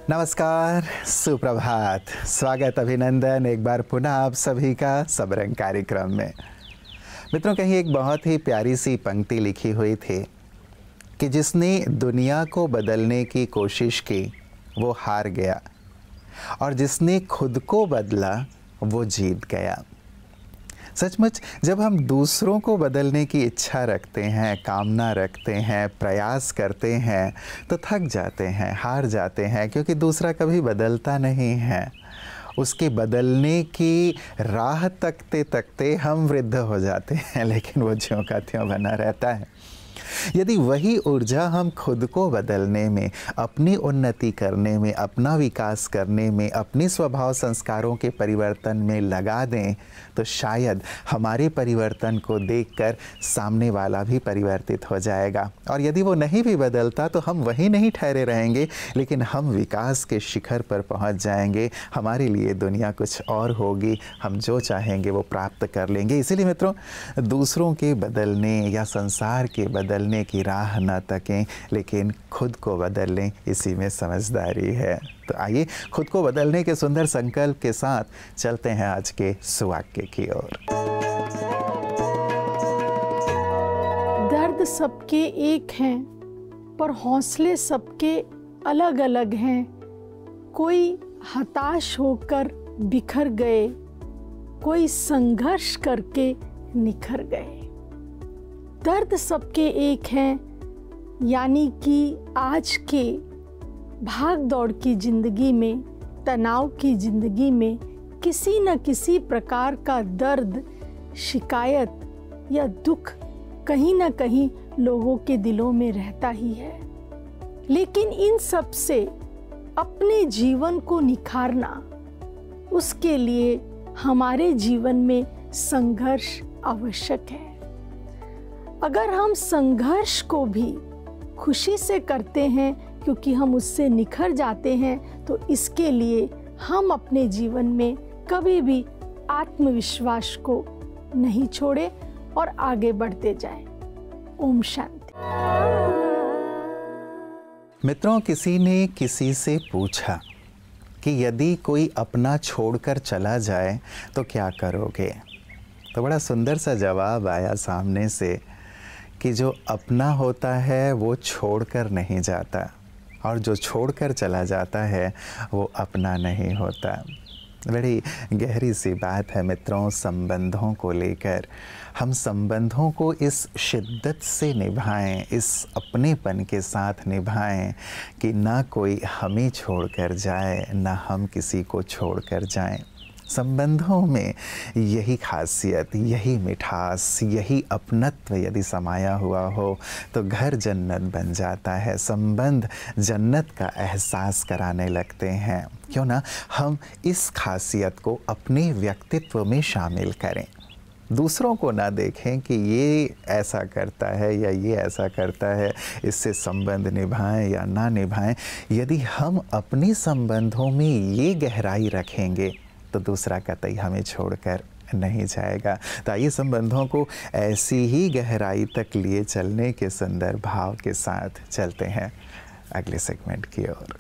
नमस्कार, सुप्रभात, स्वागत, अभिनंदन एक बार पुनः आप सभी का सबरंग कार्यक्रम में। मित्रों, कहीं एक बहुत ही प्यारी सी पंक्ति लिखी हुई थी कि जिसने दुनिया को बदलने की कोशिश की वो हार गया और जिसने खुद को बदला वो जीत गया। सचमुच जब हम दूसरों को बदलने की इच्छा रखते हैं, कामना रखते हैं, प्रयास करते हैं तो थक जाते हैं, हार जाते हैं, क्योंकि दूसरा कभी बदलता नहीं है। उसके बदलने की राह तकते तकते हम वृद्ध हो जाते हैं, लेकिन वो ज्यों का त्यों बना रहता है। यदि वही ऊर्जा हम खुद को बदलने में, अपनी उन्नति करने में, अपना विकास करने में, अपने स्वभाव संस्कारों के परिवर्तन में लगा दें तो शायद हमारे परिवर्तन को देखकर सामने वाला भी परिवर्तित हो जाएगा। और यदि वो नहीं भी बदलता तो हम वहीं नहीं ठहरे रहेंगे, लेकिन हम विकास के शिखर पर पहुंच जाएंगे। हमारे लिए दुनिया कुछ और होगी, हम जो चाहेंगे वो प्राप्त कर लेंगे। इसीलिए मित्रों, दूसरों के बदलने या संसार के बदलने की राह न तकें, लेकिन खुद को बदल लें, इसी में समझदारी है। तो आइए खुद को बदलने के सुंदर संकल्प के साथ चलते हैं आज के सुवाक्य की ओर। दर्द सबके एक हैं, पर हौसले सबके अलग अलग हैं। कोई हताश होकर बिखर गए, कोई संघर्ष करके निखर गए। दर्द सबके एक हैं, यानी कि आज के भाग दौड़ की ज़िंदगी में, तनाव की ज़िंदगी में किसी न किसी प्रकार का दर्द, शिकायत या दुख कहीं न कहीं लोगों के दिलों में रहता ही है। लेकिन इन सब से अपने जीवन को निखारना, उसके लिए हमारे जीवन में संघर्ष आवश्यक है। अगर हम संघर्ष को भी खुशी से करते हैं क्योंकि हम उससे निखर जाते हैं, तो इसके लिए हम अपने जीवन में कभी भी आत्मविश्वास को नहीं छोड़े और आगे बढ़ते जाएं। ओम शांति। मित्रों, किसी ने किसी से पूछा कि यदि कोई अपना छोड़कर चला जाए तो क्या करोगे? तो बड़ा सुंदर सा जवाब आया सामने से कि जो अपना होता है वो छोड़कर नहीं जाता, और जो छोड़कर चला जाता है वो अपना नहीं होता। बड़ी गहरी सी बात है मित्रों, संबंधों को लेकर। हम संबंधों को इस शिद्दत से निभाएं, इस अपनेपन के साथ निभाएं कि ना कोई हमें छोड़कर जाए, ना हम किसी को छोड़कर जाएं। संबंधों में यही खासियत, यही मिठास, यही अपनत्व यदि समाया हुआ हो तो घर जन्नत बन जाता है। संबंध जन्नत का एहसास कराने लगते हैं। क्यों ना हम इस खासियत को अपने व्यक्तित्व में शामिल करें। दूसरों को ना देखें कि ये ऐसा करता है या ये ऐसा करता है, इससे संबंध निभाएं या ना निभाएं। यदि हम अपने संबंधों में ये गहराई रखेंगे तो दूसरा कतई हमें छोड़कर नहीं जाएगा। तो आइए संबंधों को ऐसी ही गहराई तक लिए चलने के सुंदर भाव के साथ चलते हैं अगले सेगमेंट की ओर।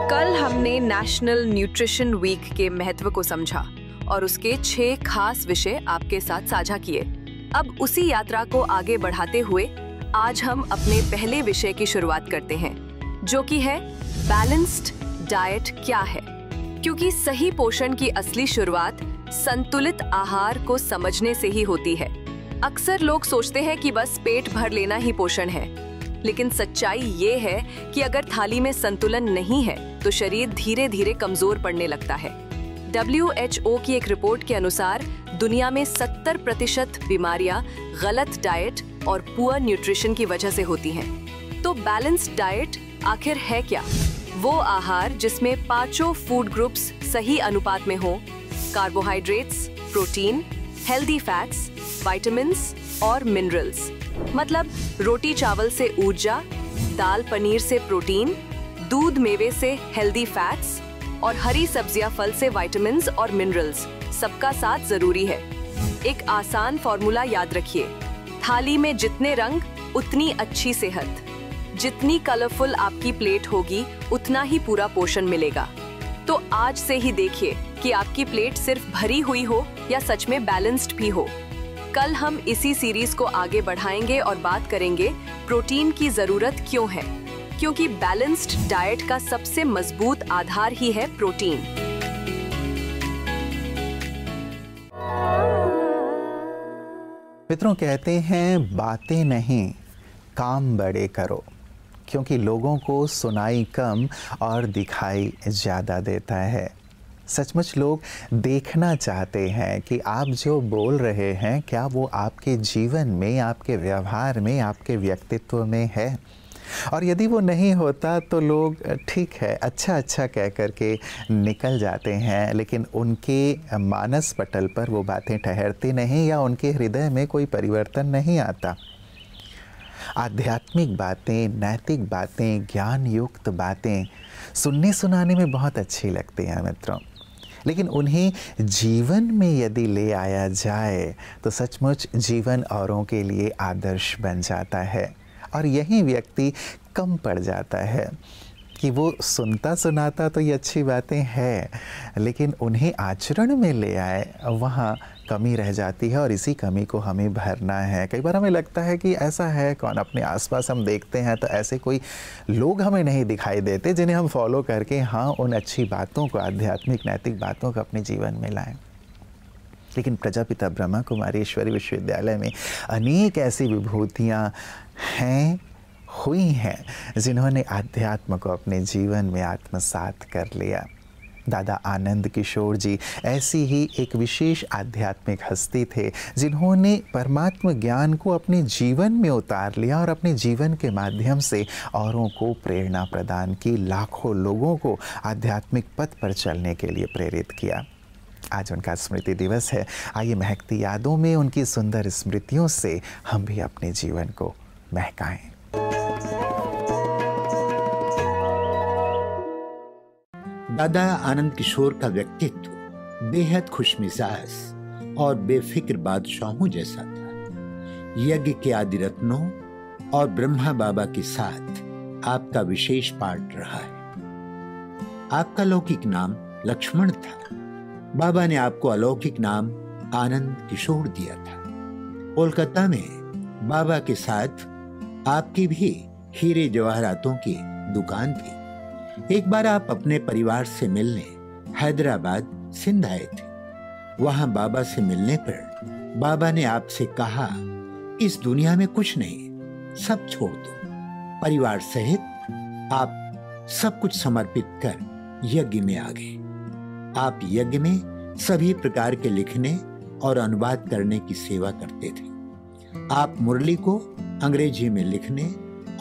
कल हमने नेशनल न्यूट्रिशन वीक के महत्व को समझा और उसके 6 खास विषय आपके साथ साझा किए। अब उसी यात्रा को आगे बढ़ाते हुए आज हम अपने पहले विषय की शुरुआत करते हैं, जो कि है बैलेंस्ड डाइट क्या है। क्योंकि सही पोषण की असली शुरुआत संतुलित आहार को समझने से ही होती है। अक्सर लोग सोचते हैं कि बस पेट भर लेना ही पोषण है, लेकिन सच्चाई ये है कि अगर थाली में संतुलन नहीं है तो शरीर धीरे धीरे कमजोर पड़ने लगता है। WHO की एक रिपोर्ट के अनुसार दुनिया में 70% बीमारियां गलत डाइट और पुअर न्यूट्रिशन की वजह से होती हैं। तो बैलेंस्ड डाइट आखिर है क्या? वो आहार जिसमें 5 फूड ग्रुप्स सही अनुपात में हो, carbohydrates, protein, healthy fats, vitamins और मिनरल्स। मतलब रोटी चावल से ऊर्जा, दाल पनीर से प्रोटीन, दूध मेवे से हेल्दी फैट्स और हरी सब्जियां फल से विटामिन्स और मिनरल्स, सबका साथ जरूरी है। एक आसान फॉर्मूला याद रखिए, थाली में जितने रंग उतनी अच्छी सेहत। जितनी कलरफुल आपकी प्लेट होगी उतना ही पूरा पोषण मिलेगा। तो आज से ही देखिए कि आपकी प्लेट सिर्फ भरी हुई हो या सच में बैलेंस्ड भी हो। कल हम इसी सीरीज को आगे बढ़ाएंगे और बात करेंगे प्रोटीन की जरूरत क्यों है, क्योंकि बैलेंस्ड डाइट का सबसे मजबूत आधार ही है प्रोटीन। मित्रों, कहते हैं बातें नहीं काम बड़े करो, क्योंकि लोगों को सुनाई कम और दिखाई ज़्यादा देता है। सचमुच लोग देखना चाहते हैं कि आप जो बोल रहे हैं क्या वो आपके जीवन में, आपके व्यवहार में, आपके व्यक्तित्व में है। और यदि वो नहीं होता तो लोग ठीक है अच्छा अच्छा कह कर के निकल जाते हैं, लेकिन उनके मानस पटल पर वो बातें ठहरती नहीं या उनके हृदय में कोई परिवर्तन नहीं आता। आध्यात्मिक बातें, नैतिक बातें, ज्ञान युक्त बातें सुनने सुनाने में बहुत अच्छी लगती हैं मित्रों, लेकिन उन्हें जीवन में यदि ले आया जाए तो सचमुच जीवन औरों के लिए आदर्श बन जाता है। और यही व्यक्ति कम पड़ जाता है कि वो सुनता सुनाता तो ये अच्छी बातें हैं, लेकिन उन्हें आचरण में ले आए वहाँ कमी रह जाती है और इसी कमी को हमें भरना है। कई बार हमें लगता है कि ऐसा है कौन, अपने आसपास हम देखते हैं तो ऐसे कोई लोग हमें नहीं दिखाई देते जिन्हें हम फॉलो करके हाँ उन अच्छी बातों को, आध्यात्मिक नैतिक बातों को अपने जीवन में लाएं। लेकिन प्रजापिता ब्रह्मा कुमारी ईश्वरी विश्वविद्यालय में अनेक ऐसी विभूतियाँ हैं, हुई हैं, जिन्होंने अध्यात्म को अपने जीवन में आत्मसात कर लिया। दादा आनंद किशोर जी ऐसी ही एक विशेष आध्यात्मिक हस्ती थे जिन्होंने परमात्म ज्ञान को अपने जीवन में उतार लिया और अपने जीवन के माध्यम से औरों को प्रेरणा प्रदान की, लाखों लोगों को आध्यात्मिक पथ पर चलने के लिए प्रेरित किया। आज उनका स्मृति दिवस है। आइए महकती यादों में उनकी सुंदर स्मृतियों से हम भी अपने जीवन को महकाएं। दादा आनंद किशोर का व्यक्तित्व बेहद खुशमिजाज और बेफिक्र बादशाहों जैसा था। यज्ञ के आदि रत्नों और ब्रह्मा बाबा के साथ आपका विशेष पाठ रहा है। आपका लौकिक नाम लक्ष्मण था। बाबा ने आपको अलौकिक नाम आनंद किशोर दिया था। कोलकाता में बाबा के साथ आपकी भी हीरे जवाहरातों की दुकान थी। एक बार आप अपने परिवार से मिलने हैदराबाद सिंध आए थे। वहां बाबा से मिलने पर बाबा ने आपसे कहा, इस दुनिया में कुछ नहीं, सब छोड़ दो। परिवार सहित आप सब कुछ समर्पित कर यज्ञ में आ गए। आप यज्ञ में सभी प्रकार के लिखने और अनुवाद करने की सेवा करते थे। आप मुरली को अंग्रेजी में लिखने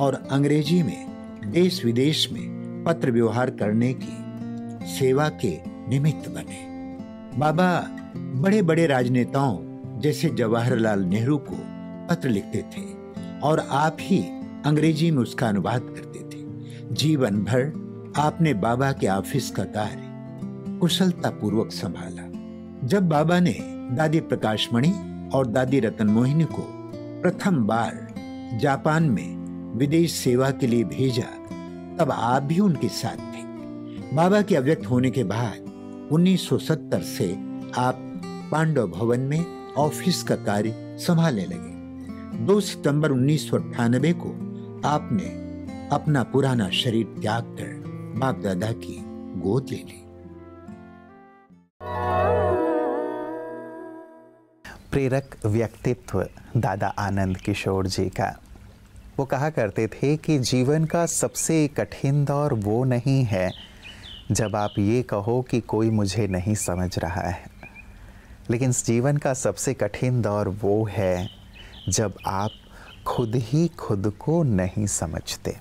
और अंग्रेजी में देश विदेश में पत्र व्यवहार करने की सेवा के निमित्त बने। बाबा बड़े बड़े राजनेताओं जैसे जवाहरलाल नेहरू को पत्र लिखते थे और आप ही अंग्रेजी में उसका अनुवाद करते थे। जीवन भर आपने बाबा के ऑफिस का कार्य कुशलता पूर्वक संभाला। जब बाबा ने दादी प्रकाशमणि और दादी रतन मोहिनी को प्रथम बार जापान में विदेश सेवा के लिए भेजा, तब आप भी उनके साथ थे। बाबा के अव्यक्त होने के बाद 1970 से आप पांडव भवन में ऑफिस का कार्य संभालने लगे। 2 सितंबर 1998 को आपने अपना पुराना शरीर त्याग कर बाप दादा की गोद ले ली। प्रेरक व्यक्तित्व दादा आनंद किशोर जी का। वो कहा करते थे कि जीवन का सबसे कठिन दौर वो नहीं है जब आप ये कहो कि कोई मुझे नहीं समझ रहा है, लेकिन जीवन का सबसे कठिन दौर वो है जब आप खुद ही खुद को नहीं समझते।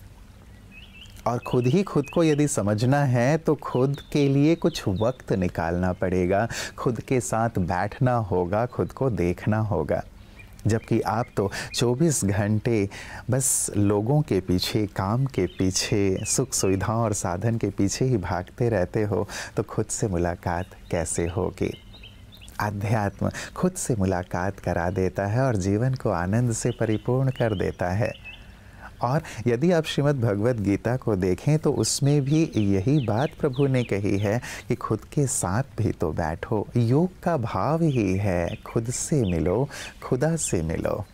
और खुद ही खुद को यदि समझना है तो खुद के लिए कुछ वक्त निकालना पड़ेगा, खुद के साथ बैठना होगा, खुद को देखना होगा। जबकि आप तो 24 घंटे बस लोगों के पीछे, काम के पीछे, सुख सुविधाओं और साधन के पीछे ही भागते रहते हो, तो खुद से मुलाकात कैसे होगी। आध्यात्म खुद से मुलाकात करा देता है और जीवन को आनंद से परिपूर्ण कर देता है। और यदि आप श्रीमद् भगवत गीता को देखें तो उसमें भी यही बात प्रभु ने कही है कि खुद के साथ भी तो बैठो। योग का भाव ही है खुद से मिलो, खुदा से मिलो।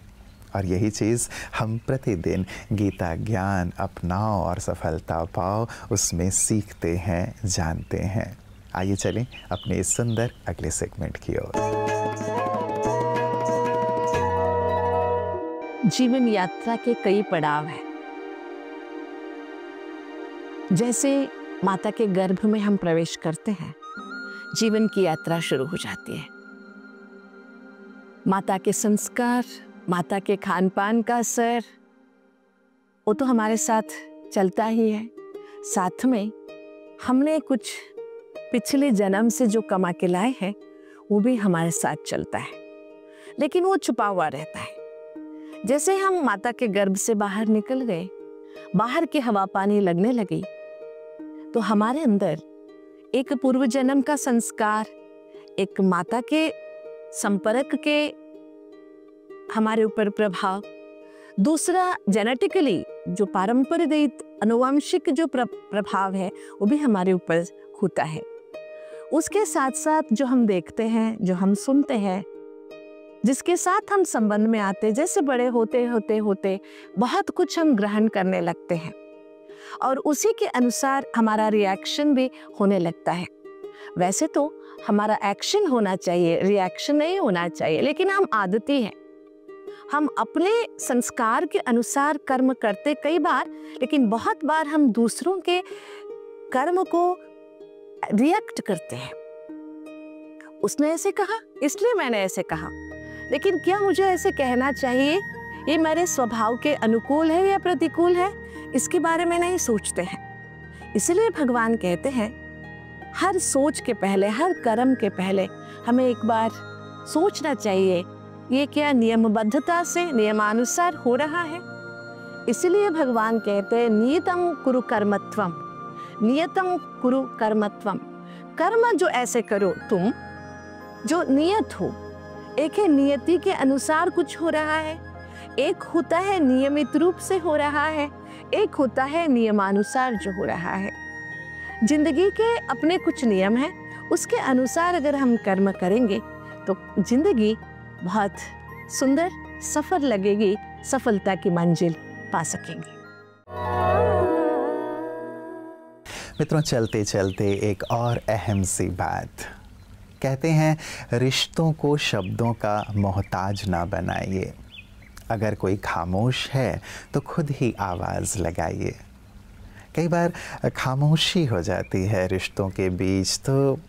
और यही चीज़ हम प्रतिदिन गीता ज्ञान अपनाओ और सफलता पाओ, उसमें सीखते हैं, जानते हैं। आइए चलें अपने इस सुंदर अगले सेगमेंट की ओर। जीवन यात्रा के कई पड़ाव हैं। जैसे माता के गर्भ में हम प्रवेश करते हैं, जीवन की यात्रा शुरू हो जाती है। माता के संस्कार, माता के खान पान का असर, वो तो हमारे साथ चलता ही है। साथ में हमने कुछ पिछले जन्म से जो कमा के लाए हैं वो भी हमारे साथ चलता है, लेकिन वो छुपा हुआ रहता है। जैसे हम माता के गर्भ से बाहर निकल गए, बाहर की हवा पानी लगने लगी, तो हमारे अंदर एक पूर्व जन्म का संस्कार, एक माता के संपर्क के हमारे ऊपर प्रभाव, दूसरा जेनेटिकली जो पारंपरिक अनुवांशिक जो प्रभाव है वो भी हमारे ऊपर होता है। उसके साथ साथ जो हम देखते हैं, जो हम सुनते हैं, जिसके साथ हम संबंध में आते, जैसे बड़े होते होते होते बहुत कुछ हम ग्रहण करने लगते हैं और उसी के अनुसार हमारा रिएक्शन भी होने लगता है। वैसे तो हमारा एक्शन होना चाहिए, रिएक्शन नहीं होना चाहिए, लेकिन हम आदती हैं। हम अपने संस्कार के अनुसार कर्म करते कई बार, लेकिन बहुत बार हम दूसरों के कर्म को रिएक्ट करते हैं। उसने ऐसे कहा इसलिए मैंने ऐसे कहा, लेकिन क्या मुझे ऐसे कहना चाहिए, ये मेरे स्वभाव के अनुकूल है या प्रतिकूल है, इसके बारे में नहीं सोचते हैं। इसलिए भगवान कहते हैं हर सोच के पहले, हर कर्म के पहले हमें एक बार सोचना चाहिए ये क्या नियमबद्धता से नियमानुसार हो रहा है। इसलिए भगवान कहते हैं नियतम कुरु कर्मत्वम, नियतम कुरु कर्मत्वम। कर्म जो ऐसे करो तुम, जो नियत हो। एक है नियति के अनुसार कुछ हो रहा है, एक होता है नियमित रूप से हो रहा है, एक होता है नियमानुसार जो हो रहा है। जिंदगी के अपने कुछ नियम हैं, उसके अनुसार अगर हम कर्म करेंगे तो जिंदगी बहुत सुंदर सफर लगेगी, सफलता की मंजिल पा सकेंगे। मित्रों, चलते चलते एक और अहम सी बात कहते हैं, रिश्तों को शब्दों का मोहताज ना बनाइए। अगर कोई खामोश है तो खुद ही आवाज़ लगाइए। कई बार खामोशी हो जाती है रिश्तों के बीच, तो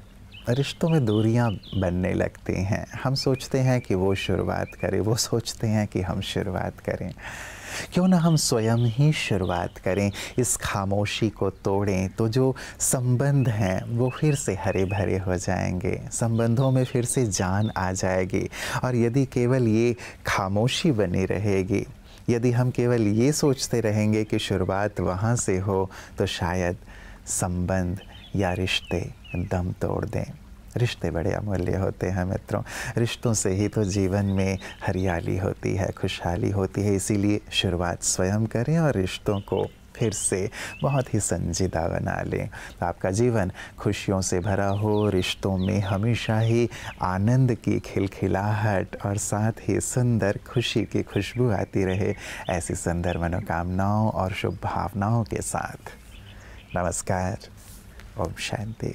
रिश्तों में दूरियां बनने लगती हैं। हम सोचते हैं कि वो शुरुआत करे, वो सोचते हैं कि हम शुरुआत करें। क्यों ना हम स्वयं ही शुरुआत करें, इस खामोशी को तोड़ें, तो जो संबंध हैं वो फिर से हरे भरे हो जाएंगे, संबंधों में फिर से जान आ जाएगी। और यदि केवल ये खामोशी बनी रहेगी, यदि हम केवल ये सोचते रहेंगे कि शुरुआत वहाँ से हो, तो शायद संबंध या रिश्ते दम तोड़ दें। रिश्ते बड़े अमूल्य होते हैं मित्रों, रिश्तों से ही तो जीवन में हरियाली होती है, खुशहाली होती है। इसीलिए शुरुआत स्वयं करें और रिश्तों को फिर से बहुत ही संजीदा बना लें। आपका जीवन खुशियों से भरा हो, रिश्तों में हमेशा ही आनंद की खिलखिलाहट और साथ ही सुंदर खुशी की खुशबू आती रहे। ऐसी सुंदर मनोकामनाओं और शुभ भावनाओं के साथ नमस्कार, ओम शांति।